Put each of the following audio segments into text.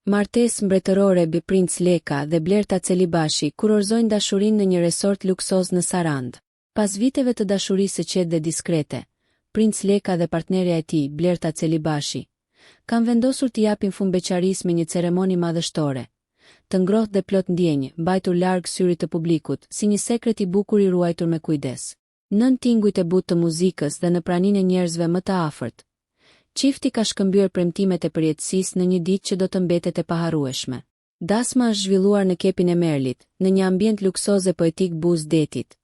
Martesë mbretërore bi Princ Leka dhe Blerta Celibashi kurorëzojnë dashurinë në një resort luksoz në Sarandë. Pas viteve të dashurisë së qetë dhe diskrete, Princ Leka dhe partnerja e tij, Blerta Celibashi, kanë vendosur të japin fund beqarisë me një ceremoni madhështore, të ngrohtë dhe plot ndjenjë, mbajtur larg syrit të publikut, si një sekret i bukur i ruajtur me kujdes. Nën tingujt e butë të muzikës dhe në praninë e njerëzve më të afërt, çifti ka shkëmbyer premtimet e përjetësisë në një ditë që do të mbetet e paharrueshme. Dasma është zhvilluar në kepin e Merlit, në një ambient luksoz e poetik buzë detit.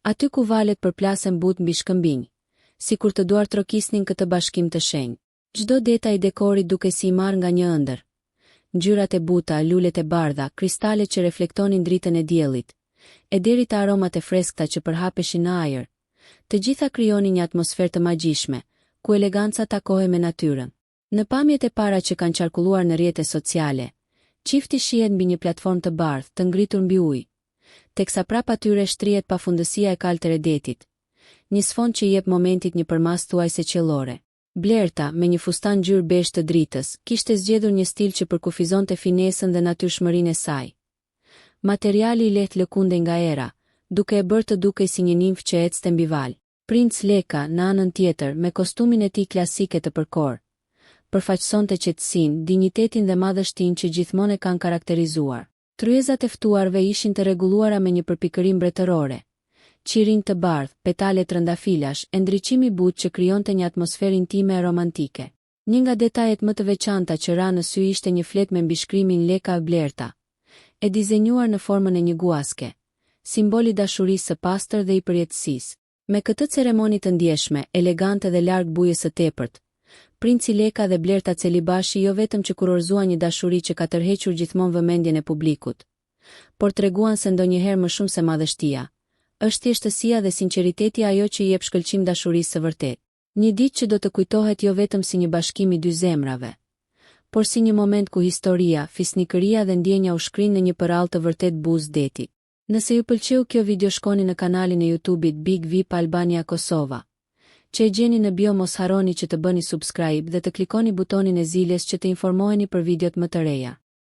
Aty ku valet përplasen butë mbi shkëmbinj, sikur të duar trokisnin këtë bashkim të shenjtë. Çdo detaj i dekorit duke si i marrë nga një ëndër. Ngjyrat e buta, lulet e bardha, kristalet që reflektonin dritën e diellit, e deri te aromat e freskëta që përhapeshin në ajër. Të gjitha krijonin një atmosferë të magjishme, ku eleganca takohej me natyrën. Në pamjet e para që kanë qarkulluar në rrjetet sociale, çifti shihet mbi një platformë të bardhë, të ngritur mbi ujë, teksa prap atyre shtrihet pafundësia e kaltër e detit, një sfond që i jep momentit një përmas thuajse qellore. Blerta, me një fustan ngjyrë bezh të dritës, kishte zgjedhur një stil që përkufizonte finesën dhe natyrshmërinë e saj. Materiali i lehtë lëkundej nga era, duke e bërë të dukej si një nimf që ecte mbi val. Princ Leka, në anën tjetër, me kostumin e tij klasike të përkor, përfaqësonte qetësinë, dinjitetin dhe madhështinë që gjithmonë e kanë karakterizuar. Tryezat e ftuarve ishin të rregulluara me një përpikëri mbretërore, qirinj të bardhë, petale trëndafilash, e ndriçimi butë që krijonte një atmosferë intime e romantike. Një nga detajet më të veçanta që ra në sy ishte një flet me mbishkrimin Leka e Blerta, e dizenjuar në formën e një guaske, simboli dashurisë së pastër dhe i përjetësisë. Me këtë ceremoni të ndjeshme, elegante dhe larg bujës së tepërt, Princi Leka dhe Blerta Celibashi jo vetëm që kurorëzuan një dashuri që ka tërhequr gjithmonë vëmendjen e publikut, por treguan se ndonjëherë më shumë se madhështia, është thjeshtësia dhe sinqeriteti ajo që i jep shkëlqim dashurisë së vërtetë. Një ditë që do të kujtohet jo vetëm si një bashkim i dy zemrave, por si një moment ku historia, fisnikëria dhe ndjenja u shkrin në një përrallë të vërtet buzë detit. Nëse ju pëlqeu kjo video, shkoni në kanalin e YouTube-it Big VIP Albania Kosova, që e gjeni në bio. Mos harroni që të bëni subscribe dhe të klikoni butonin e ziljes që të informoheni për videot më të reja.